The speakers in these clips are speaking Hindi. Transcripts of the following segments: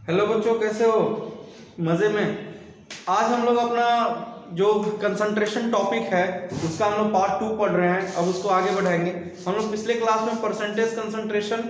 हेलो बच्चों, कैसे हो? मज़े में। आज हम लोग अपना जो कंसंट्रेशन टॉपिक है उसका हम लोग पार्ट 2 पढ़ रहे हैं। अब उसको आगे बढ़ाएंगे। हम लोग पिछले क्लास में परसेंटेज कंसंट्रेशन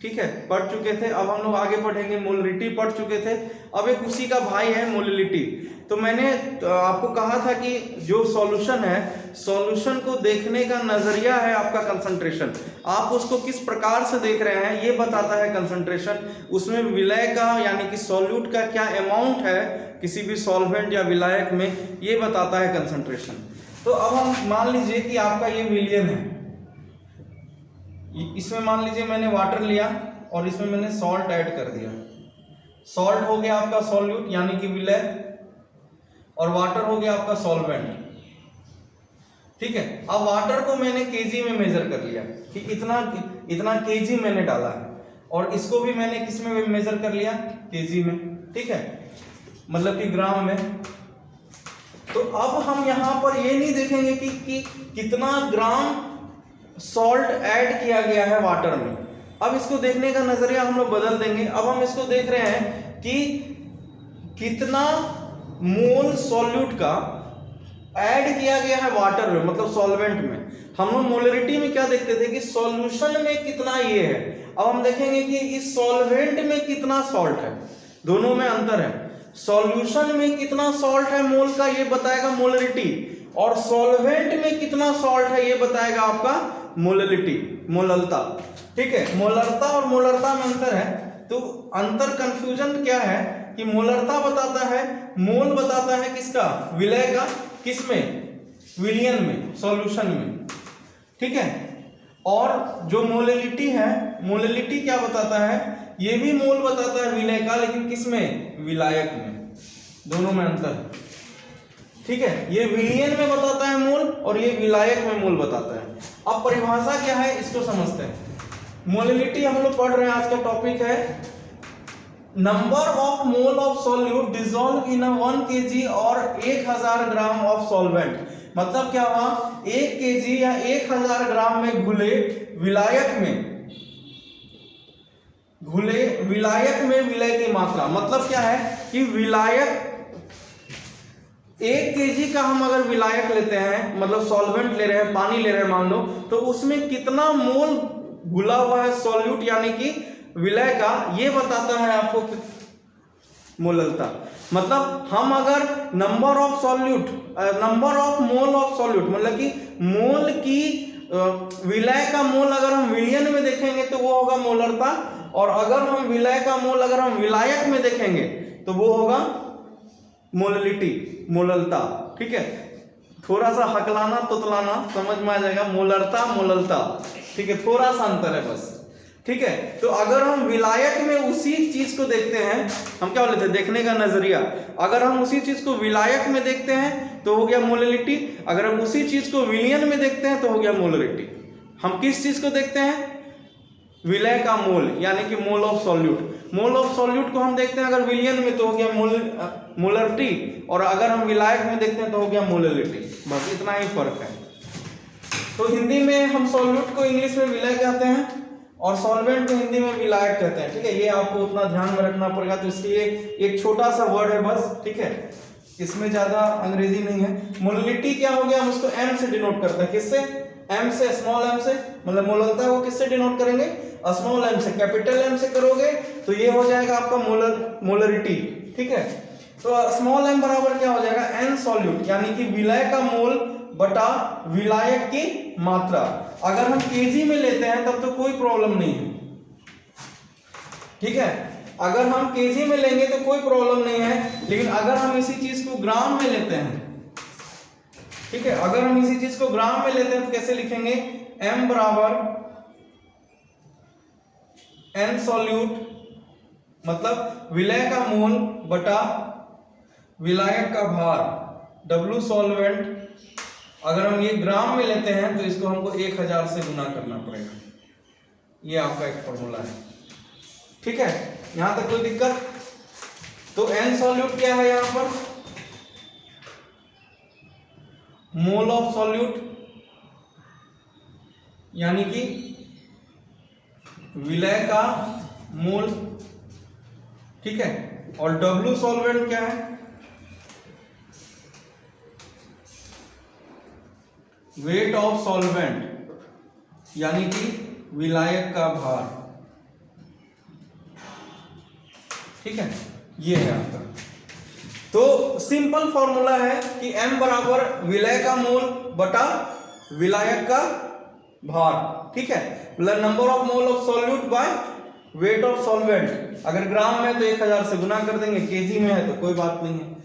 ठीक है पढ़ चुके थे। अब हम लोग आगे पढ़ेंगे, मोलरिटी पढ़ चुके थे। अब एक उसी का भाई है मोलरिटी। तो मैंने आपको कहा था कि जो सॉल्यूशन है, सॉल्यूशन को देखने का नजरिया है आपका कंसंट्रेशन। आप उसको किस प्रकार से देख रहे हैं ये बताता है कंसंट्रेशन। उसमें विलय का यानी कि सॉल्यूट का क्या अमाउंट है किसी भी सॉल्वेंट या विलायक में, ये बताता है कंसंट्रेशन। तो अब हम मान लीजिए कि आपका ये विलियन है। इसमें मान लीजिए मैंने वाटर लिया और इसमें मैंने सॉल्ट ऐड कर दिया। सॉल्ट हो गया आपका सॉल्यूट यानी कि विलय, और वाटर हो गया आपका सॉल्वेंट। ठीक है, अब वाटर को मैंने केजी में मेजर कर लिया कि इतना केजी मैंने डाला है, और इसको भी मैंने किस में मेजर कर लिया? केजी में। ठीक है, मतलब कि ग्राम में। तो अब हम यहां पर ये नहीं देखेंगे कि कितना ग्राम सॉल्ट ऐड किया गया है वाटर में। अब इसको देखने का नजरिया हम लोग बदल देंगे। अब हम इसको देख रहे हैं कि कितना मोल सॉल्यूट का ऐड किया गया है वाटर में, मतलब सॉल्वेंट में। हम लोग मोलरिटी में क्या देखते थे कि सॉल्यूशन में कितना ये है। अब हम देखेंगे कि इस सॉल्वेंट में कितना सॉल्ट है, दोनों में अंतर है। सॉल्यूशन में कितना सॉल्ट है मोल का, ये बताएगा मोलरिटी, और सॉल्वेंट में कितना सॉल्ट है ये बताएगा आपका मोलरिटी, मोललता। ठीक है, मोलरता और मोलरता में अंतर है। तो अंतर कंफ्यूजन क्या है कि मोलरता बताता है, मोल बताता है किसका? विलय का। किसमें? विलियन में, सॉल्यूशन में। ठीक है, और जो मोललिटी है, मोललिटी क्या बताता है? ये भी मोल बताता है विलय का, लेकिन किसमें? विलायक में। दोनों में अंतर है। ठीक है, ये विलियन में बताता है मोल और ये विलायक में मोल बताता है। अब परिभाषा क्या है इसको समझते हैं। मोललिटी हम लोग पढ़ रहे हैं, आज का टॉपिक है number of mole of solute dissolve in 1 kg और 1000 ग्राम ऑफ सॉल्वेंट। मतलब क्या हुआ? 1 kg या 1000 ग्राम में घुले विलायक में विलय की मात्रा। मतलब क्या है कि विलायक 1 kg का हम अगर विलायक लेते हैं, मतलब सॉल्वेंट ले रहे हैं, पानी ले रहे हैं मान लो, तो उसमें कितना मोल घुला हुआ है सॉल्यूट यानी कि विलय का, ये बताता है आपको मोललता। मतलब हम अगर number of mole of solute, मतलब कि मोल की विलय का मोल अगर हम विलियन में देखेंगे तो वो होगा मोलरता, और अगर हम विलय का मोल अगर हम विलायक में देखेंगे तो वो होगा मोललिटी, मोललता। ठीक है, थोड़ा सा हकलाना तुतलाना समझ में आ जाएगा, मोलरता मोललता। ठीक है, थोड़ा सा अंतर है बस। ठीक है, तो अगर हम विलायक में उसी चीज को देखते हैं, हम क्या बोलते हैं देखने का नजरिया। अगर हम उसी चीज को विलायक में देखते हैं तो हो गया मोललिटी, अगर हम उसी चीज को विलियन में देखते हैं तो हो गया मोलरिटी। हम किस चीज को देखते हैं? विलय का मोल यानी कि mole of solute. Mole of solute को हम देखते हैं अगर विलियन में तो हो गया मोलरिटी, और अगर हम विलायक में देखते हैं तो हो गया मोललिटी। बस इतना ही फर्क है। तो हिंदी में हम सॉल्यूट को इंग्लिश में विलय कहते हैं और सॉल्वेंट को हिंदी में विलायक कहते हैं। ठीक है, ये आपको उतना ध्यान में रखना पड़ेगा, तो इसलिए एक छोटा सा वर्ड है बस। ठीक है, इसमें ज्यादा अंग्रेजी नहीं है। मोललिटी क्या हो गया? हम उसको एम से डिनोट करते हैं। किससे? एम से, स्मॉल एम से। मतलब मोललता को किससे डिनोट करेंगे? स्मॉल एम से। कैपिटल एम से करोगे तो ये हो जाएगा आपका मोलरिटी। ठीक है, तो स्मॉल एम बराबर क्या हो जाएगा? एन सॉल्यूट, यानी कि विलय का मोल बटा विलायक की मात्रा। अगर हम केजी में लेते हैं तब तो कोई प्रॉब्लम नहीं है। ठीक है, अगर हम केजी में लेंगे तो कोई प्रॉब्लम नहीं है, लेकिन अगर हम इसी चीज को ग्राम में लेते हैं, ठीक है, अगर हम इसी चीज को ग्राम में लेते हैं तो कैसे लिखेंगे? m बराबर n सॉल्यूट, मतलब विलय का मोल बटा विलायक का भार, W सॉल्वेंट। अगर हम ये ग्राम में लेते हैं तो इसको हमको 1000 से गुना करना पड़ेगा। ये आपका एक फॉर्मूला है। ठीक है, यहां तक कोई दिक्कत? तो n सॉल्यूट क्या है? यहां पर मोल ऑफ सॉल्यूट यानी कि विलय का मोल। ठीक है। और W सॉल्वेंट क्या है? वेट ऑफ सॉल्वेंट, यानी कि विलायक का भार। ठीक है, ये है आपका। तो सिंपल फॉर्मूला है कि m बराबर विलय का मोल बटा विलायक का भार। ठीक है, मतलब number of mole of solute by weight of solvent. अगर ग्राम में तो 1000 से गुना कर देंगे, केजी में है तो कोई बात नहीं है।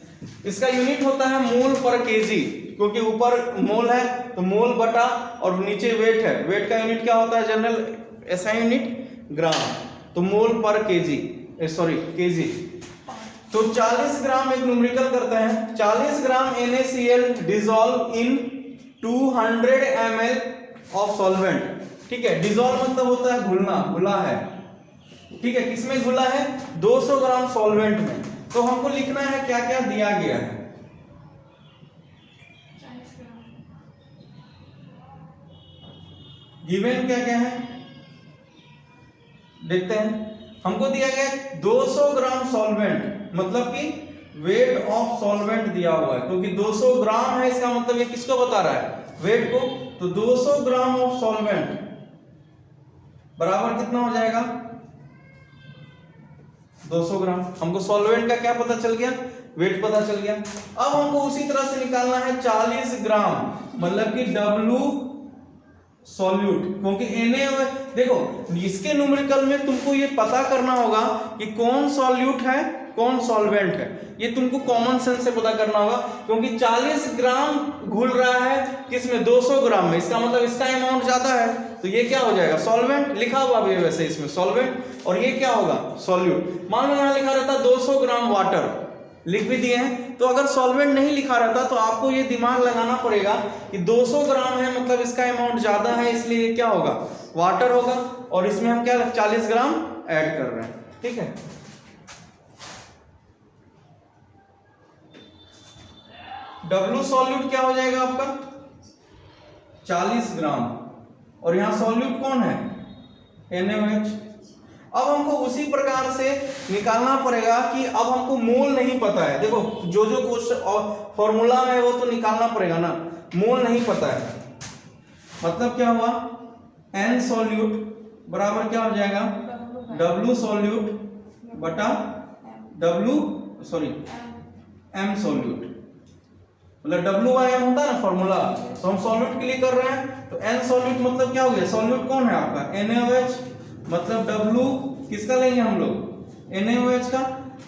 इसका यूनिट होता है मोल पर केजी, क्योंकि ऊपर मोल है तो मोल बटा और नीचे वेट है। वेट का यूनिट क्या होता है जनरल ऐसा यूनिट? ग्राम। तो मोल पर केजी, सॉरी केजी। तो 40 ग्राम एक न्यूमेरिकल करते हैं। 40 ग्राम NaCl dissolve in 200 ml of solvent. ठीक है, डिसॉल्व मतलब होता है घुलना, घुला है। ठीक है, किसमें घुला है? 200 ग्राम सॉल्वेंट में। तो हमको लिखना है क्या क्या दिया गया है। गिवन क्या क्या है देखते हैं। हमको दिया गया 200 ग्राम सॉल्वेंट, मतलब कि वेट ऑफ सॉल्वेंट दिया हुआ है, क्योंकि 200 ग्राम है, इसका मतलब ये किसको बता रहा है? वेट को। तो 200 ग्राम ऑफ सॉल्वेंट बराबर कितना हो जाएगा? 200 ग्राम। हमको सॉल्वेंट का क्या पता चल गया? वेट पता चल गया। अब हमको उसी तरह से निकालना है 40 ग्राम, मतलब कि W सॉल्यूट, क्योंकि Na देखो इसके न्यूमेरिकल में तुमको ये पता करना होगा कि कौन सॉल्यूट है कौन सॉल्वेंट है। ये तुमको कॉमन सेंस से पता करना होगा, क्योंकि 40 ग्राम घुल रहा है किसमें? 200 ग्राम में। इसका मतलब इसका अमाउंट ज्यादा है, तो ये क्या हो जाएगा? सॉल्वेंट। लिखा हुआ भी है वैसे इसमें सॉल्वेंट, और ये क्या होगा? सॉल्यूट। मान लो यहाँ लिखा रहता 200 ग्राम वाटर, लिख भी दिए हैं। तो अगर सॉल्वेंट नहीं लिखा रहता तो आपको ये दिमाग लगाना पड़ेगा कि 200 ग्राम है, मतलब इसका अमाउंट ज्यादा है, इसलिए क्या होगा? वाटर होगा। और इसमें हम क्या 40 ग्राम ऐड कर रहे हैं। ठीक है, W सॉल्यूट क्या हो जाएगा आपका? 40 ग्राम। और यहां सॉल्यूट कौन है? NaOH। अब हमको उसी प्रकार से निकालना पड़ेगा कि अब हमको मोल नहीं पता है। देखो जो जो क्वेश्चन फॉर्मूला में वो तो निकालना पड़ेगा ना, मोल नहीं पता है। मतलब क्या हुआ? N सॉल्यूट बराबर क्या हो जाएगा? W सॉल्यूट बटा M सॉल्यूट। मतलब WM होता है ना फॉर्मूला, तो हम सॉल्यूट के लिए कर रहे हैं। तो N सॉल्यूट मतलब क्या हो गया? सॉल्यूट कौन है आपका? NaOH। मतलब W किसका लेंगे हम लोग? NaOH का।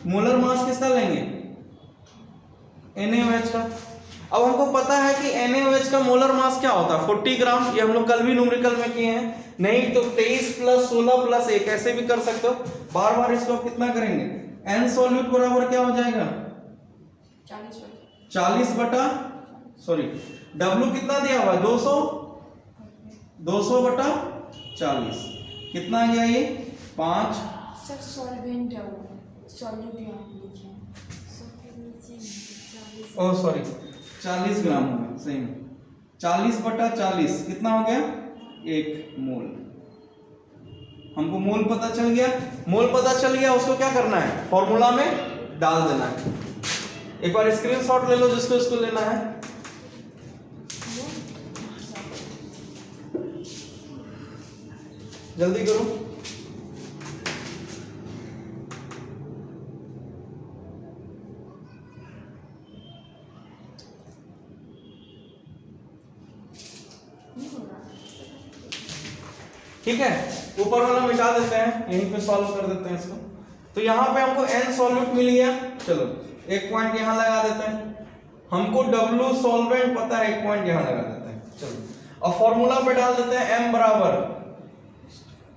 मोलर मास किसका लेंगे? NaOH का। अब हमको पता है कि NaOH का मोलर मास क्या होता है? 40 ग्राम। ये हम लोग कल भी न्यूमेरिकल में किए हैं। नहीं तो 23 प्लस 16 प्लस 1 ऐसे भी कर सकते हो। बार बार इसको कितना करेंगे? N सॉल्यूट बराबर क्या हो जाएगा? 40 बटा W कितना दिया हुआ है? 200 बटा 40 कितना आ गया? ये 5। सर सॉल्वेंट है वो, सॉल्यूट यहाँ लिखे हैं। 40 ग्राम होगा सही में। 40 बटा 40 कितना हो गया? 1 मोल। हमको मोल पता चल गया। मोल पता चल गया, उसको क्या करना है? फॉर्मूला में डाल देना है। एक बार स्क्रीनशॉट ले लो जिसको इसको लेना है। जल्दी करो। ठीक है, ऊपर वाला मिटा देते हैं, यहीं पे सॉल्व कर देते हैं इसको। तो यहाँ पे हमको N सॉल्यूट मिल गया। चलो एक पॉइंट यहाँ लगा देते हैं। हमको W सॉल्वेंट पता है, एक पॉइंट यहाँ लगा देते हैं। चलो अब फॉर्मूला पे डाल देते हैं। M बराबर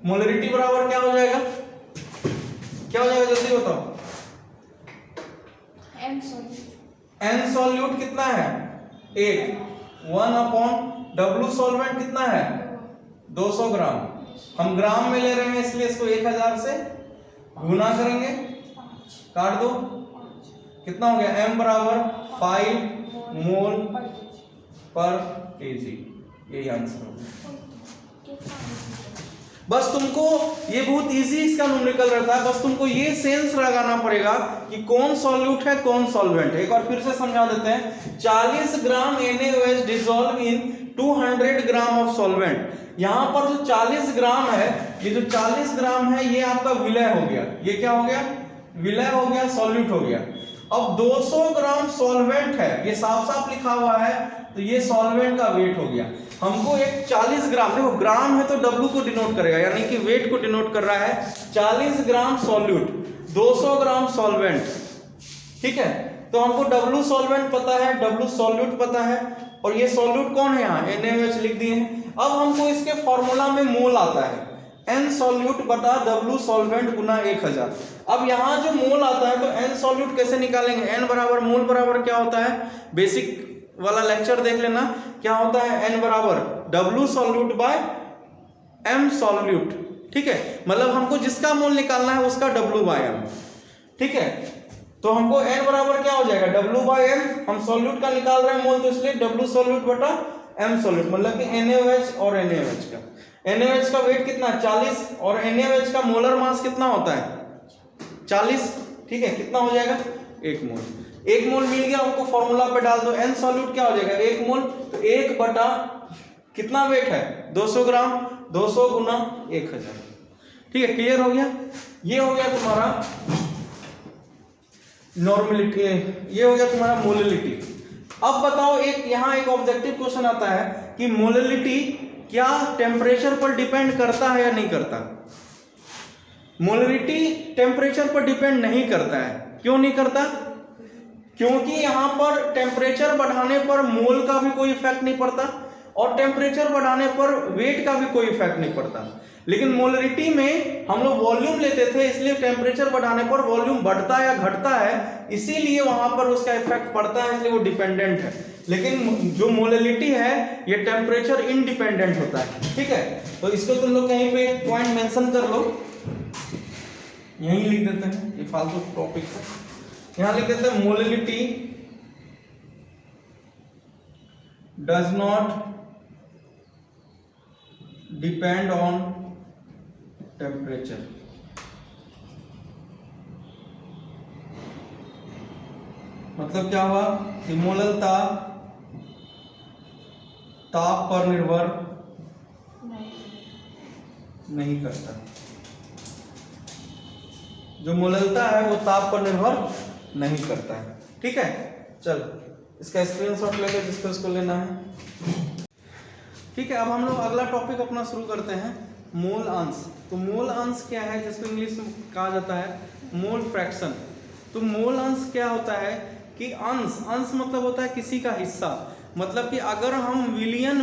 मोलरिटी बराबर क्या हो जाएगा? क्या हो जाएगा जल्दी बताओ? N सॉल्यूट कितना है? 1 1/W सॉल्वेंट कितना है? 200 ग्राम। हम ग्राम में ले रहे हैं इसलिए इसको 1000 से गुना करेंगे, काट दो। कितना हो गया? M बराबर 5 मोल पर केजी। यही आंसर होगा। बस तुमको ये बहुत इजी इसका न्यूमेरिकल रहता है, बस तुमको ये सेंस लगाना पड़ेगा कि कौन सॉल्यूट है कौन सॉल्वेंट है। एक बार फिर से समझा देते हैं। 40 ग्राम NaOH dissolve in 200 gram of solvent. यहाँ पर जो 40 ग्राम है, ये जो 40 ग्राम है ये आपका विलय हो गया। ये क्या हो गया? विलय हो गया, सॉल्यूट हो गया। अब 200 ग्राम सॉल्वेंट है, ये साफ साफ लिखा हुआ है, तो ये सॉल्वेंट का वेट हो गया। हमको एक 40 ग्राम, देखो ग्राम है तो W को डिनोट करेगा, यानी कि वेट को डिनोट कर रहा है। 40 ग्राम सॉल्यूट, 200 ग्राम सॉल्वेंट, ठीक है। तो हमको W सॉल्वेंट पता है, W सॉल्यूट पता है, और ये सॉल्यूट कौन है? यहाँ NaOH लिख दिए हैं। अब हमको इसके फॉर्मूला में मोल आता है, N सॉल्यूट बटा W सॉल्वेंट गुना 1000। अब यहाँ जो मोल आता है तो N सॉल्यूट कैसे निकालेंगे? N बराबर मोल बराबर क्या होता है? बेसिक वाला लेक्चर देख लेना, क्या होता है? N बराबर W solute bye M solute, ठीक है। मतलब हमको जिसका मोल निकालना है उसका W बाय M, ठीक है। तो हमको N बराबर क्या हो जाएगा? W by M। हम सॉल्यूट का निकाल रहे हैं मोल, तो इसलिए W सॉल्यूट बटा M सॉल्यूट, मतलब कि NaOH और NaOH का। NaOH का वेट कितना? 40, और NaOH का मोलर मास कितना होता है? 40, ठीक है। कितना हो जाएगा? 1 मोल। 1 मोल मिल गया हमको, फॉर्मूला पे डाल दो। N सॉल्यूट क्या हो जाएगा? 1 मोल, तो 1 बटा कितना वेट है? 200 ग्राम, 200 गुना 1000, ठीक है। क्लियर हो गया? ये हो गया तुम्हारा नॉर्मलिटी, ये हो गया तुम्हारा मोललिटी। अब बताओ, एक यहाँ एक ऑब्जेक्टिव क्वेश्चन आता है कि मोललिटी क्या टेम्परेचर पर डिपेंड करता है या नहीं करता? मोलरिटी टेम्परेचर पर डिपेंड नहीं करता है। क्यों नहीं करता? क्योंकि यहाँ पर टेम्परेचर बढ़ाने पर मोल का भी कोई इफेक्ट नहीं पड़ता, और टेम्परेचर बढ़ाने पर वेट का भी कोई इफेक्ट नहीं पड़ता। लेकिन मोलरिटी में हम लोग वॉल्यूम लेते थे, इसलिए टेम्परेचर बढ़ाने पर वॉल्यूम बढ़ता या घटता है, इसीलिए वहां पर उसका इफेक्ट पड़ता है, इसलिए वो डिपेंडेंट है। लेकिन जो मोलरिटी है ये टेम्परेचर इंडिपेंडेंट होता है, ठीक है। तो इसको तुम लोग कहीं पे एक पॉइंट मेंशन कर लो, यहीं लिख देते हैं, ये फालतू टॉपिक है। यहां लिख देते हैं molarity does not depend on temperature. मतलब क्या हुआ कि मोललता ताप पर निर्भर नहीं करता। जो मोललता है वो ताप पर निर्भर नहीं करता है, ठीक है। चल इसका स्क्रीनशॉट लेकर जिसको इसको लेना है, ठीक है। अब हम लोग अगला टॉपिक अपना शुरू करते हैं, मोल अंश। तो मोल अंश क्या है, जिसको इंग्लिश में कहा जाता है मोल फ्रैक्शन। तो मोल अंश क्या होता है कि अंश, अंश मतलब होता है किसी का हिस्सा। मतलब कि अगर हम विलियन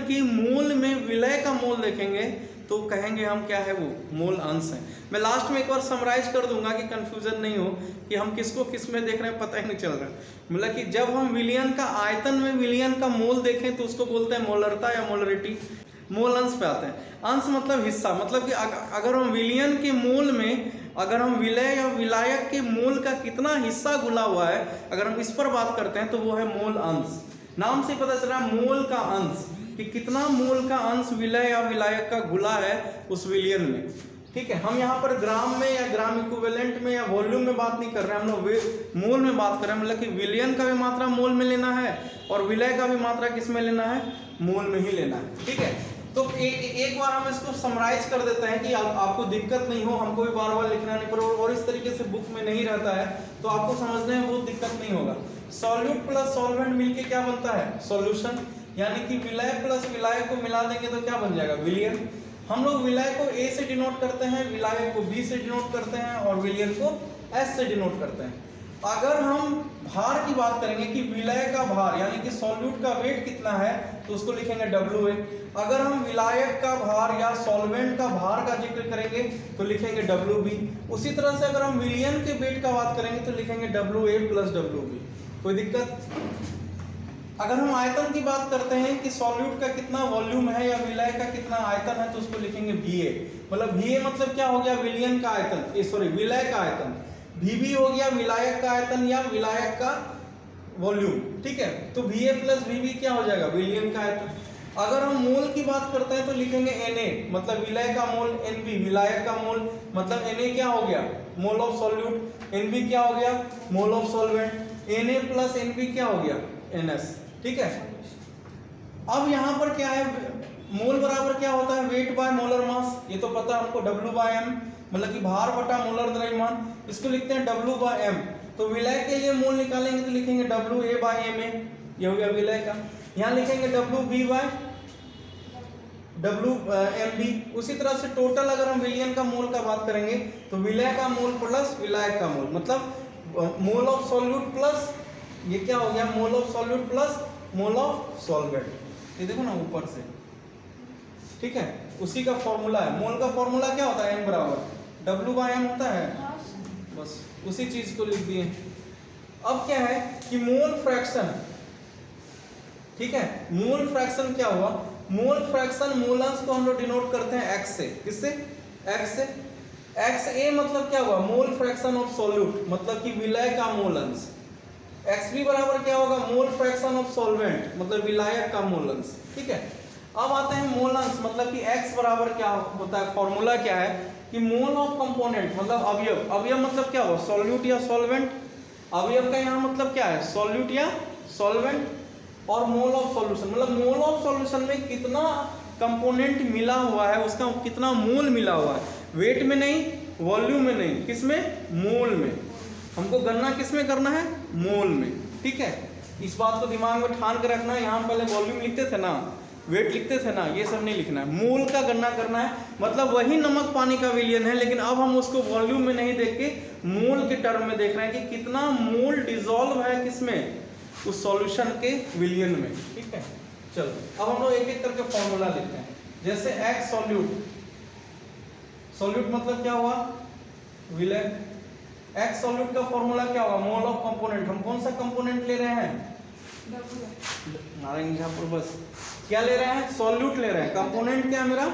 की मोल में विलय का मोल देखेंगे तो कहेंगे हम क्या है, वो मोल अंश है। मैं लास्ट में एक बार समराइज कर दूंगा कि कंफ्यूजन नहीं हो कि हम किसको किस में देख रहे हैं, पता ही नहीं चल रहा। मतलब कि जब हम विलियन का आयतन में विलियन का मोल देखें तो उसको बोलते हैं मोलरता या मोलरिटी। मोल अंश पे आते हैं। अंश मतलब हिस्सा, मतलब कि अगर हम विलियन के मोल में अगर हम विलय या विलायक के मोल का कितना हिस्सा घुला हुआ है, अगर हम इस पर बात करते हैं तो वो है मोल अंश। नाम से पता चल रहा है मोल का अंश, कि कितना मोल का अंश विलय या विलायक का घुला है उस विलियन में, ठीक है। हम यहाँ पर ग्राम में या ग्राम इक्विवेलेंट में या वॉल्यूम में बात नहीं कर रहे हैं, हम लोग मोल में बात कर रहे हैं। मतलब कि विलियन का भी मात्रा मोल में लेना है और विलय का भी मात्रा किस में लेना है, मोल में ही लेना है, ठीक है। तो एक बार हम इसको समराइज कर देते हैं कि आपको दिक्कत नहीं हो, हमको भी बार बार लिखना नहीं पड़े, और इस तरीके से बुक में नहीं रहता है तो आपको समझने में बहुत दिक्कत नहीं होगा। सॉल्यूट प्लस सॉल्वेंट मिलके क्या बनता है, सॉल्यूशन। यानी कि विलय प्लस विलायक को मिला देंगे तो क्या बन जाएगा, विलियन। हम लोग विलय को A से डिनोट करते हैं, विलायक को B से डिनोट करते हैं, और विलियन को S से डिनोट करते हैं। अगर हम भार की बात करेंगे कि विलय का भार यानी कि सॉल्यूट का वेट कितना है तो उसको लिखेंगे WA। अगर हम विलायक का भार या सॉल्वेंट का भार का जिक्र करेंगे तो लिखेंगे WB। उसी तरह से अगर हम विलियन के वेट का बात करेंगे तो लिखेंगे WA प्लस WB। कोई दिक्कत? अगर हम आयतन की बात करते हैं कि सॉल्यूट का कितना वॉल्यूम है या विलय का कितना आयतन है तो उसको लिखेंगे VA। मतलब VA मतलब क्या हो गया, विलियन का आयतन, सॉरी विलय का आयतन। VB हो गया विलायक का आयतन या विलायक का वॉल्यूम, ठीक है। तो VA प्लस VB क्या हो जाएगा, विलियन का आयतन। अगर हम मोल की बात करते हैं तो लिखेंगे Na, मतलब विलय का मोल, Nb विलायक का मोल, मतलब Na क्या हो गया, मोल ऑफ सॉल्यूट, Nb क्या हो गया, mole of solvent, Na plus Nb क्या हो गया, Ns। ठीक है, अब यहाँ पर क्या है, मोल बराबर क्या होता है, वेट बाय मोलर मास, ये तो पता है हमको, W बाय m, मतलब कि भार बटा मोलर द्रव्यमान, इसको लिखते हैं W बाय m। तो विलय के लिए मोल निकालेंगे तो लिखेंगे WA बाय Ma, ये हो गया विलय का। यहाँ लिखेंगे WB बाय WMB। उसी तरह से टोटल अगर हम विलयन का मोल का बात करेंगे तो विलय का मोल प्लस विलायक का मोल, मतलब मोल ऑफ सॉल्यूट प्लस ये क्या हो गया, mole of solute plus mole of solvent, ये देखो ना ऊपर से। ठीक है, उसी का फॉर्मूला है, मोल का फॉर्मूला क्या होता है, m बराबर W बाय m होता है, बस उसी चीज को लिख दिए। अब क्या है कि मोल फ्रैक्शन, ठीक है, मोल फ्रैक्शन क्या हुआ, मोल फ्रैक्शन मोलंस को हम लोग डिनोट करते हैं x से, किससे, x से। XA मतलब क्या हुआ, मोल फ्रैक्शन ऑफ सॉल्यूट, मतलब कि विलय का मोलंस। XB बराबर क्या होगा, मोल फ्रैक्शन ऑफ सॉल्वेंट, मतलब विलायक का मोलंस। ठीक है, अब आते हैं मोलंस, मतलब कि x बराबर क्या होता है, फॉर्मूला क्या है कि मोल ऑफ कंपोनेंट, मतलब अवयव, अवयव मतलब क्या हुआ, सॉल्यूट या सॉल्वेंट, अवयव का यहाँ मतलब क्या है, सॉल्यूट या सॉल्वेंट, और मोल ऑफ सॉल्यूशन, मतलब मोल ऑफ सॉल्यूशन में कितना कंपोनेंट मिला हुआ है, उसका कितना मोल मिला हुआ है, वेट में नहीं, वॉल्यूम में नहीं, किस में, मोल में। हमको गणना किस में करना है, मोल में। ठीक है, इस बात को दिमाग में ठान कर रखना है, यहाँ पहले वॉल्यूम लिखते थे ना, वेट लिखते थे ना, ये सब नहीं लिखना है, मोल का गणना करना है, मतलब वही नमक पानी का विलयन है, लेकिन अब हम उसको वॉल्यूम में नहीं देख के मोल के टर्म में देख रहे हैं कि कितना मोल डिसॉल्व है किसमें, उस सॉल्यूशन के विलयन में। ठीक है, चलो अब हम लोग एक एक करके फॉर्मूला लिखते हैं। जैसे x सॉल्यूट, सॉल्यूट मतलब क्या हुआ, विलय, x सॉल्यूट का फॉर्मूला क्या होगा, मोल ऑफ कंपोनेंट, हम कौन सा कंपोनेंट ले रहे हैं, नारायण झापुर, बस क्या ले रहे हैं, सॉल्यूट ले रहे हैं, कंपोनेंट क्या मेरा,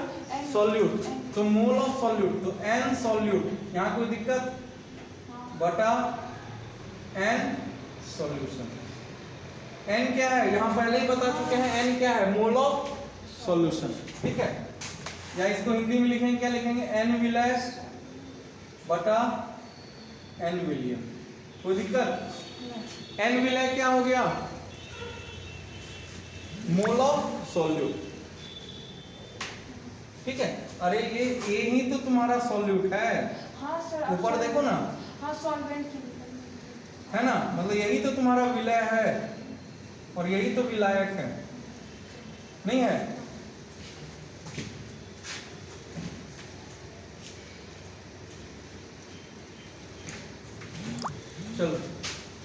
सॉल्यूट, तो मोल ऑफ सॉल्यूट, तो n सॉल्यूट, यहाँ कोई दिक्कत, बटा n सॉल्यूशन। n क्या है, यहाँ पहले ही बता चुके हैं, n क्या है, मोल ऑफ सॉल्यूशन। ठीक है, या इसको हिंदी में लिखेंगे, क्या लिखेंगे, n विलय बटा n विलयन, कोई दिक्कत, n विलय क्या हो गया, मोल ऑफ सॉल्यूट। ठीक है, अरे ये ही तो तुम्हारा सॉल्यूट है, हाँ सर, ऊपर देखो ना, हाँ सॉल्वेंट है ना, मतलब यही तो तुम्हारा विलय है और यही तो विलायक है, नहीं है। चलो,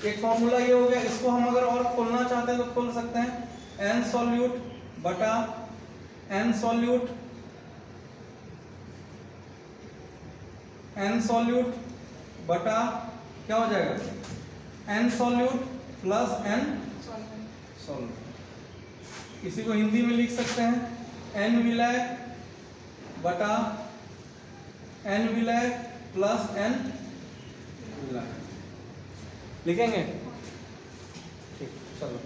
एक फॉर्मूला ये हो गया, इसको हम अगर और खोलना चाहते हैं तो खोल सकते हैं, n सॉल्यूट बटा n सॉल्यूट, n सॉल्यूट बटा क्या हो जाएगा, n solute plus n solvent. इसी को हिंदी में लिख सकते हैं, n विलय बटा n विलय प्लस n विलय, लिखेंगे। ठीक, चलो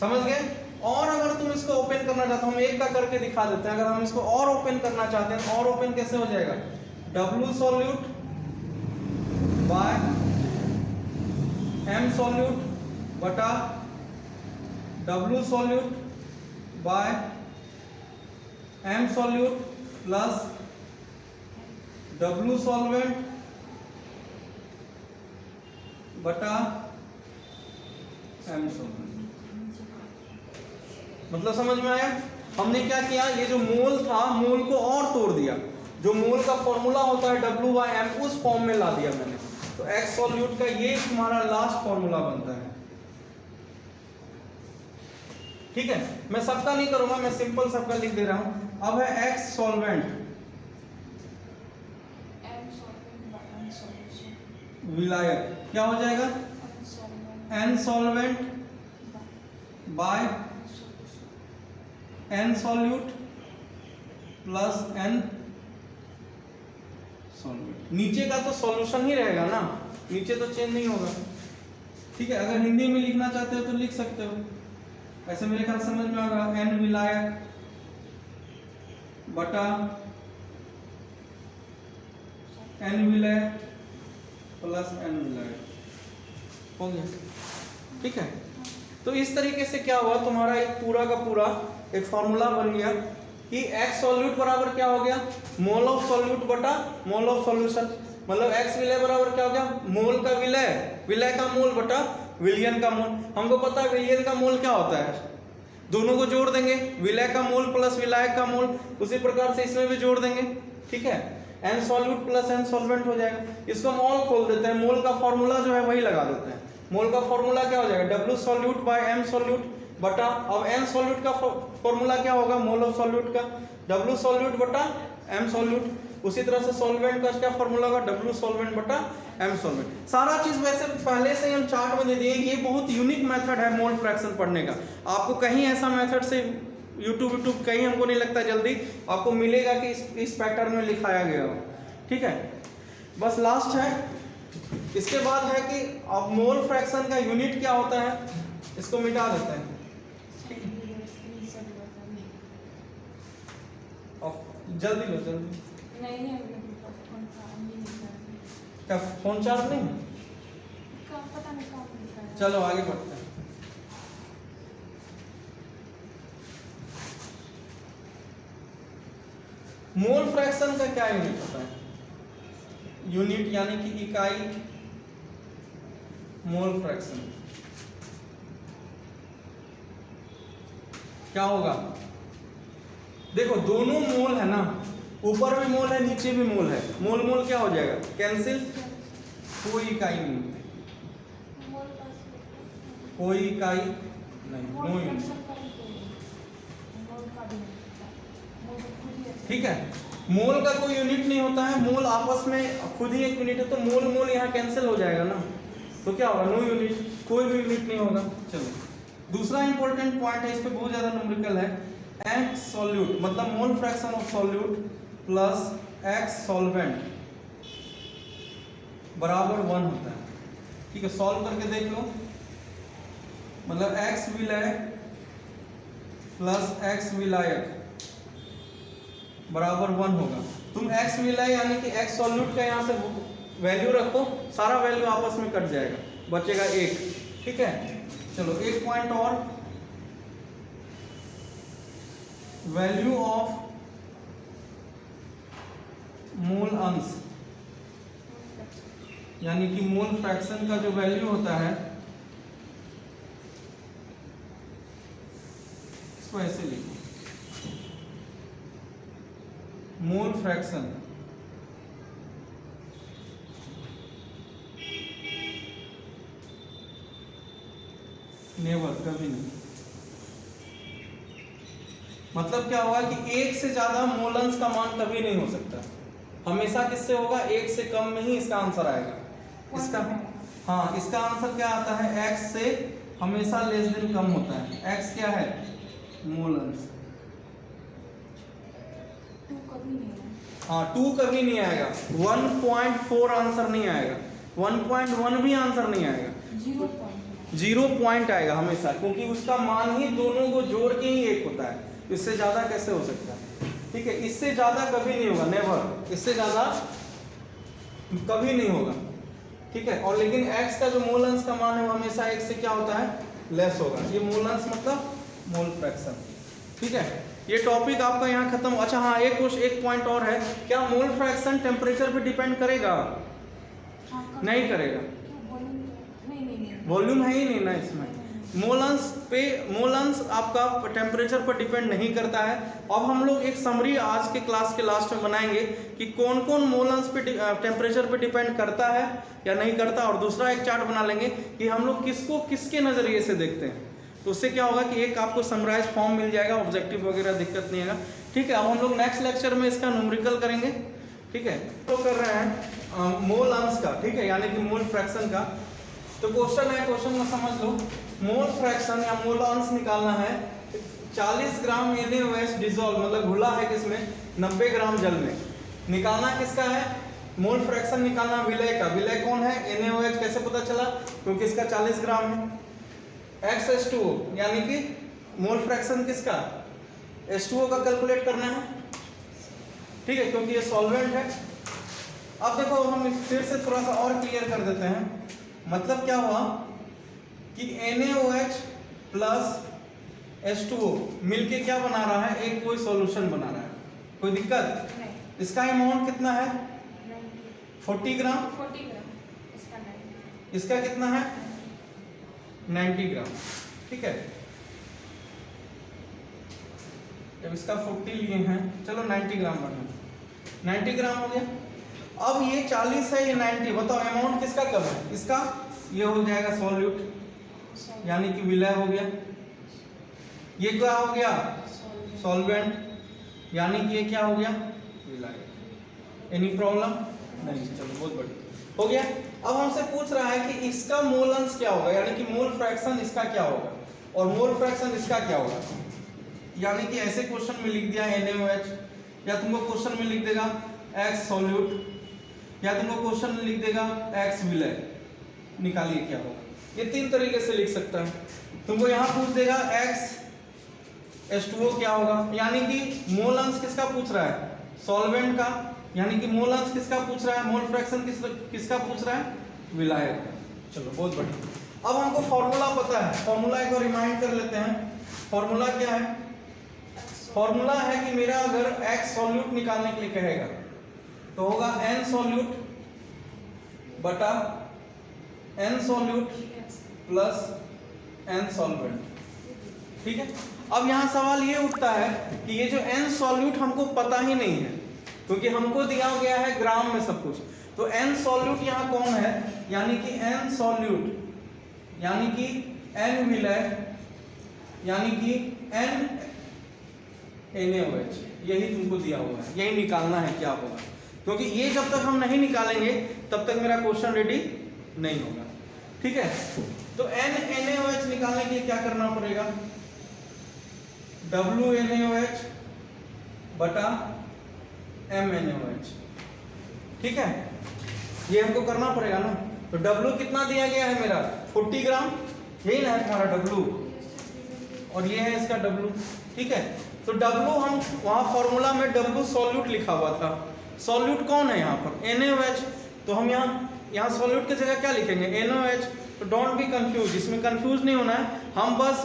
समझ गए। और अगर तुम इसको ओपन करना चाहते हो, हम एक का करके दिखा देते हैं, अगर हम इसको और ओपन करना चाहते हैं, और ओपन कैसे हो जाएगा, W solute bye M solute बटा W solute bye M solute plus W solvent बटा M सॉल्वेंट। मतलब समझ में आया, हमने क्या किया, ये जो मोल था, मोल को और तोड़ दिया, जो मोल का फॉर्मूला होता है W बाय M, उस फॉर्म में ला दिया मैंने, तो x सॉल्यूट का ये तुम्हारा लास्ट फॉर्मूला बनता है। ठीक है, मैं सबका नहीं करूंगा, मैं सिंपल सबका लिख दे रहा हूं। अब है x सॉल्वेंट विलायक, क्या हो जाएगा, n solvent by n solute plus n solvent. नीचे का तो सॉल्यूशन ही रहेगा ना, नीचे तो चेंज नहीं होगा। ठीक है, अगर हिंदी में लिखना चाहते हो तो लिख सकते हो, ऐसे मेरे ख्याल समझ में आएगा, n विलायक बटा n विलय प्लस n विलय हो गया। ठीक है, तो इस तरीके से क्या हुआ, तुम्हारा एक पूरा का पूरा एक फॉर्मूला बन गया कि x सॉल्यूट बराबर क्या हो गया, मोल ऑफ सॉल्यूट बटा मोल ऑफ सॉल्यूशन। मतलब x विलय बराबर क्या हो गया, मोल का विलय, विलय का मोल बटा विलयन का मोल। हमको पता है विलयन का मोल क्या होता है, दोनों को जोड़ देंगे, विलय का मोल प्लस विलायक का मोल, उसी प्रकार से इसमें भी जोड़ देंगे। ठीक है, n solute plus n solvent हो जाएगा। इसको मोल खोल देते हैं, मोल का फॉर्मूला जो है वही लगा देते हैं। मोल का फॉर्मूला क्या हो जाएगा, W solute bye m solute बटा, अब n सॉल्यूट का फॉर्मूला क्या होगा, मोल ऑफ सॉल्यूट का W सॉल्यूट बटा m सॉल्यूट। उसी तरह से सॉल्वेंट का क्या फॉर्मूला होगा, W सॉल्वेंट बटा m सॉल्वेंट। सारा चीज वैसे पहले से हम चार्ट में दे दिए। ये बहुत यूनिक मेथड है मोल फ्रैक्शन पढ़ने का, आपको कहीं ऐसा मेथड से यूट्यूब कहीं हमको नहीं लगता जल्दी आपको मिलेगा कि इस पैटर्न में लिखाया गया हो। ठीक है, बस लास्ट है, इसके बाद है कि अब मोल फ्रैक्शन का यूनिट क्या होता है, इसको मिटा देते हैं। जल्दी लो जल्दी। नहीं क्या फोन चार्ज नहीं है? पता नहीं कहाँ लिखा है। चलो आगे बढ़ते हैं। मोल फ्रैक्शन का क्या यूनिट होता है, यूनिट यानी कि इकाई मोल फ्रैक्शन क्या होगा। देखो दोनों मोल है ना, ऊपर भी मोल है नीचे भी मोल है, मोल मोल क्या हो जाएगा, कैंसिल, कोई इकाई नहीं, कोई इकाई नहीं, नो यूनिट। ठीक है, मोल का कोई यूनिट नहीं होता है, मोल आपस में खुद ही एक यूनिट है, तो मोल मोल यहाँ कैंसिल हो जाएगा ना, तो क्या होगा, नो यूनिट, कोई भी यूनिट नहीं होगा। चलो दूसरा इंपॉर्टेंट पॉइंट है, इस पे बहुत ज्यादा न्यूमेरिकल है, x सॉल्यूट मतलब mole fraction of solute plus x solvent बराबर 1 होता है। ठीक है, सॉल्व करके देख लो, मतलब x विलय प्लस x विलायक बराबर 1 होगा। तुम x विलय यानी कि x सॉल्यूट का यहाँ से वैल्यू रखो, सारा वैल्यू आपस में कट जाएगा, बचेगा 1। ठीक है, चलो एक पॉइंट और, वैल्यू ऑफ मोल अंश यानी कि मोल फ्रैक्शन का जो वैल्यू होता है, इसको ऐसे लिखो, मोल फ्रैक्शन नेवर, कभी नहीं। मतलब क्या होगा कि एक से ज्यादा मोल अंश का मान कभी नहीं हो सकता, हमेशा किससे होगा, एक से कम में ही इसका आंसर आएगा। इसका हाँ, इसका आंसर क्या आता है, x से हमेशा लेस देन कम होता है। x क्या है, मोल अंश। 2 कभी नहीं है। हाँ 2 कभी नहीं आएगा, 1.4 आंसर नहीं आएगा, 1.1 भी आंसर नहीं आएगा, 0 पॉइंट आएगा हमेशा, क्योंकि उसका मान ही दोनों को जोड़ के ही 1 होता है, इससे ज्यादा कैसे हो सकता है। ठीक है, इससे ज्यादा कभी नहीं होगा, नेवर, इससे ज्यादा कभी नहीं होगा। ठीक है, और लेकिन x का जो मोल अंश का मान है वो हमेशा 1 से क्या होता है, लेस होगा। ये मोल अंश मतलब मोल फ्रैक्शन। ठीक है, ये टॉपिक आपका यहाँ खत्म। अच्छा हाँ, एक पॉइंट और है, क्या मोल फ्रैक्शन टेम्परेचर पे डिपेंड करेगा, नहीं करेगा, वॉल्यूम है ही नहीं ना इसमें। मोल अंश आपका टेम्परेचर पर डिपेंड नहीं करता है। अब हम लोग एक समरी आज के क्लास के लास्ट में बनाएंगे कि कौन कौन मोल अंश पे टेम्परेचर पे डिपेंड करता है या नहीं करता, और दूसरा एक चार्ट बना लेंगे कि हम लोग किसको किसके नजरिए से देखते हैं। तो उससे क्या होगा कि एक आपको समराइज फॉर्म मिल जाएगा, ऑब्जेक्टिव वगैरह दिक्कत नहीं आएगा। ठीक है, अब हम लोग नेक्स्ट लेक्चर में इसका न्यूमेरिकल करेंगे। ठीक है, तो कर रहे हैं मोल अंश का, ठीक है, यानी कि मोल फ्रैक्शन का। तो क्वेश्चन है, क्वेश्चन में समझ लो, मोल फ्रैक्शन या मोल अंश निकालना है। 40 ग्राम NaOH डिसॉल्व मतलब घुला है किसमें, 90 ग्राम जल में। निकालना किसका है, मोल फ्रैक्शन निकालना विलय का। विलय कौन है, NaOH। कैसे पता चला, क्योंकि इसका 40 ग्राम है। XH2O यानी कि मोल फ्रैक्शन किसका, H2O का कैलकुलेट करना है। ठीक है, क्योंकि ये सॉल्वेंट है। अब देखो हम फिर से थोड़ा सा और क्लियर कर देते हैं। मतलब क्या हुआ कि NaOH प्लस H2O मिलके क्या बना रहा है, एक कोई सॉल्यूशन बना रहा है। कोई दिक्कत? नहीं। इसका अमाउंट कितना है? 40 ग्राम। 40 ग्राम। इसका 90। इसका कितना है? 90 ग्राम। ठीक है, जब इसका 40 लिए हैं, चलो 90 ग्राम बढ़ा, 90 ग्राम हो गया। अब ये 40 है, ये 90, बताओ अमाउंट किसका कम है? इसका। ये हो जाएगा सॉल्यूट, यानी कि विलय हो गया। ये क्या हो गया? सॉल्वेंट, यानी कि ये क्या हो गया? विलय। Any problem? नहीं, चलो बहुत बढ़िया हो गया। अब हमसे पूछ रहा है कि इसका मोल अंश क्या होगा, यानी कि मोल फ्रैक्शन इसका क्या होगा और मोल फ्रैक्शन इसका क्या होगा। यानी कि ऐसे क्वेश्चन में लिख दिया NaOH, या तुमको क्वेश्चन में लिख देगा X सॉल्यूट, या तुमको क्वेश्चन में लिख देगा X विलय। निकालिए क्या होगा। ये 3 तरीके से लिख सकता है। तुमको यहाँ पूछ देगा X H2O क्या होगा, यानी कि मोल अंश किसका पूछ रहा है? सॉल्वेंट का। यानी कि मोल अंश किसका पूछ रहा है? मोल फ्रैक्शन किसका पूछ रहा है? विलायक का। चलो बहुत बढ़िया। अब हमको फॉर्मूला पता है, फॉर्मूला एक बार रिमाइंड कर लेते हैं। फॉर्मूला क्या है? फॉर्मूला है कि मेरा अगर X सॉल्यूट निकालने के लिए कहेगा तो होगा N सॉल्यूट बटा N solute plus N solvent. ठीक है, अब यहाँ सवाल ये उठता है कि ये जो N सॉल्यूट हमको पता ही नहीं है, क्योंकि हमको दिया गया है ग्राम में सब कुछ। तो N सॉल्यूट यहाँ कौन है, यानी कि N सॉल्यूट, यानी कि N विलय, यानी कि N NaOH, यही तुमको दिया हुआ है, यही निकालना है क्या होगा। क्योंकि ये जब तक हम नहीं निकालेंगे तब तक मेरा क्वेश्चन रेडी नहीं होगा। ठीक है, तो NaOH निकालने के लिए क्या करना पड़ेगा? WNaOH बटा MnOH। ठीक है, ये हमको करना पड़ेगा ना। तो W कितना दिया गया है मेरा? 40 ग्राम, यही ना है तुम्हारा W, और ये है इसका W। ठीक है, तो W हम वहाँ फॉर्मूला में W सॉल्यूट लिखा हुआ था। सॉल्यूट कौन है यहाँ पर? NaOH। तो हम यहाँ सॉल्यूट की जगह क्या लिखेंगे? NaOH। तो डोंट बी कंफ्यूज, इसमें कंफ्यूज नहीं होना है। हम बस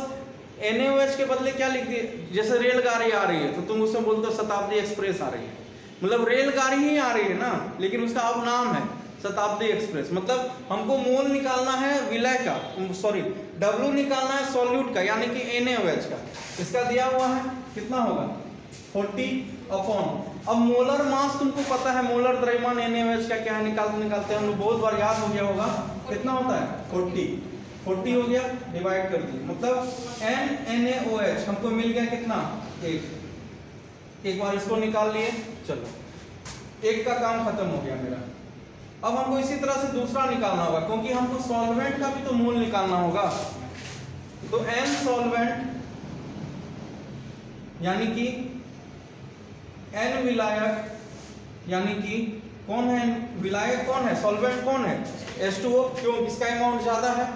NaOH के बदले क्या लिख दिए, जैसे रेलगाड़ी आ रही है तो तुम उसमें बोलते हो शताब्दी एक्सप्रेस आ रही है, मतलब रेलगाड़ी ही आ रही है ना, लेकिन उसका अब नाम है शताब्दी एक्सप्रेस। मतलब हमको मोल निकालना है विलय का, सॉरी W निकालना है सॉल्यूट का, यानी कि NaOH का। इसका दिया हुआ है कितना होगा? 40 अपॉन, अब मोलर मास तुमको पता है, मोलर द्रव्यमान NaOH का क्या है, निकालते हम लोग बहुत बार याद हो गया होगा। कितना होता है? 40 हो गया, डिवाइड कर दिए, मतलब NaOH हमको मिल गया कितना? 1। एक बार इसको निकाल लिए, चलो 1 का काम खत्म हो गया मेरा। अब हमको इसी तरह से दूसरा निकालना होगा, क्योंकि हमको सॉल्वेंट का भी तो मोल निकालना होगा। तो N सॉल्वेंट यानी कि N विलायक, यानी कि कौन है विलायक, कौन है सॉल्वेंट, कौन है? H2O, क्यों? इसका अमाउंट ज्यादा है।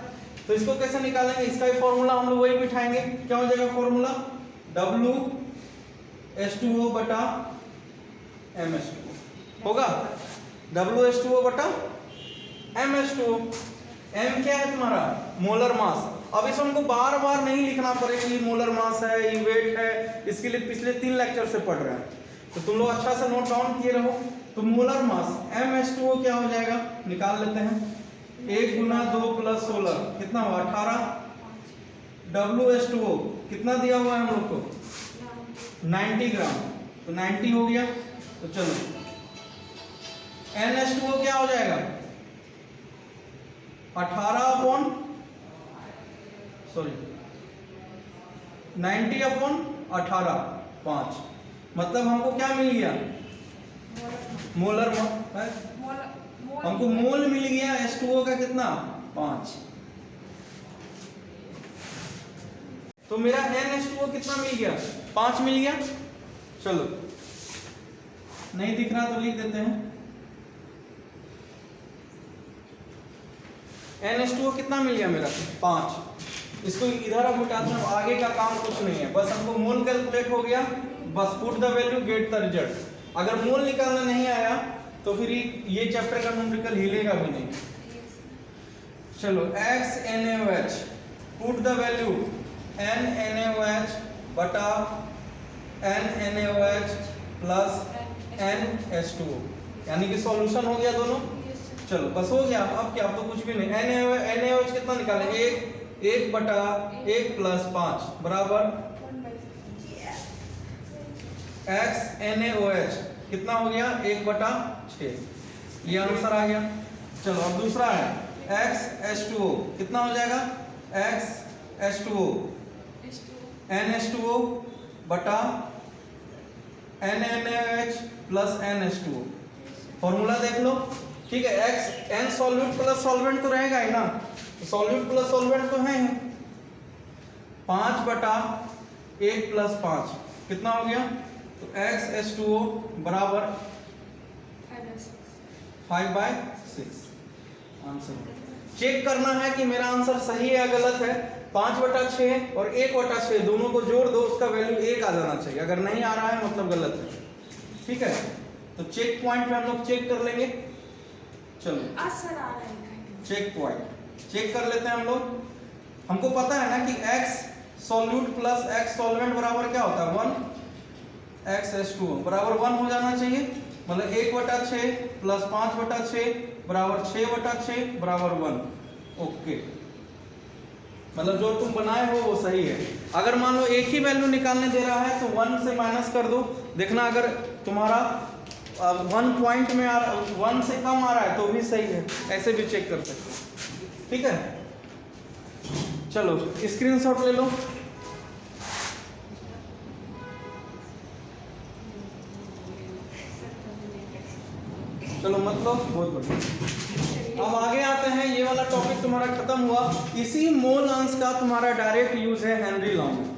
तो इसको कैसे निकालेंगे? इसका ही फॉर्मूला हम लोग वही बिठाएंगे। क्या हो जाएगा फॉर्मूला? W H2O बटा MH2O होगा। WH2O बटा MH2O। M क्या है तुम्हारा? Molar mass. अब इसमें हमको बार बार नहीं लिखना पड़ेगा ये मोलर मास है, ये वेट है, इसके लिए पिछले 3 लेक्चर से पढ़ रहे हैं, तो तुम लोग अच्छा से नोट डाउन किए रहो। तो मोलर मास MH2O क्या हो जाएगा, निकाल लेते हैं। 1 गुना 2 प्लस 16 कितना हुआ? 18। WH2O कितना दिया हुआ है हम लोग को? 90 ग्राम, तो 90 हो गया। तो चलो NH2O क्या हो जाएगा? 18 अपॉन 90 अपॉन 18 5, मतलब हमको क्या मिल गया? मोलर हमको मोल मिल गया H2O का कितना? 5। तो मेरा NH2O कितना मिल गया? 5 मिल गया। चलो नहीं दिख रहा तो लिख देते हैं। NH2O कितना मिल गया मेरा? 5। इसको इधर अब उठाते हैं, आगे का काम कुछ नहीं है, बस हमको मोल कैलकुलेट हो गया, बस put the value get the result. अगर मोल निकालना नहीं आया तो फिर ये चैप्टर का न्यूमेरिकल हिलेगा भी नहीं। चलो XNaOH, put the value NaOH बटा NaOH प्लस NH2O, यानी कि सॉल्यूशन हो गया दोनों। चलो बस हो गया, अब क्या, अब तो कुछ भी नहीं। NaOH कितना निकालें, 1 बटा 1 प्लस 5 बराबर XNaOH कितना हो गया, 1 बटा 6, ये आंसर आ गया। चलो अब दूसरा है XH2O, कितना हो जाएगा, XH2O NH2O बटा NaOH प्लस NH2O, फॉर्मूला देख लो, ठीक है। N सॉल्यूट प्लस सॉल्वेंट तो रहेगा ही ना, सॉल्यूट प्लस सॉल्वेंट तो है ही। 5 बटा 1 प्लस 5 कितना हो गया, तो XH2O बराबर 5/6 आंसर। चेक करना है कि मेरा आंसर सही है या गलत है। 5 बटा 6 और 1 बटा 6 दोनों को जोड़ दो, उसका वैल्यू 1 आ जाना चाहिए। अगर नहीं आ रहा है मतलब गलत है, ठीक है। तो चेक पॉइंट पे हम लोग चेक कर लेंगे। चलो चेक पॉइंट चेक कर लेते हैं हम लोग। हमको पता है ना कि X solute plus X solvent बराबर क्या होता है, 1। XH2O बराबर 1 हो जाना चाहिए, मतलब 1 बटा 6 प्लस 5 बटा 6 बराबर 6 बटा 6 बराबर 1। ओके, मतलब जो तुम बनाए हो वो सही है। अगर मान लो एक ही वैल्यू निकालने दे रहा है तो 1 से माइनस कर दो, देखना अगर तुम्हारा 1 पॉइंट में 1 से कम आ रहा है तो भी सही है, ऐसे भी चेक कर सकते हो, ठीक है। चलो स्क्रीनशॉट ले लो। चलो मतलब बहुत बढ़िया। अब आगे आते हैं, ये वाला टॉपिक तुम्हारा खत्म हुआ। इसी मोल अंश का तुम्हारा डायरेक्ट यूज है हेनरी लॉ में।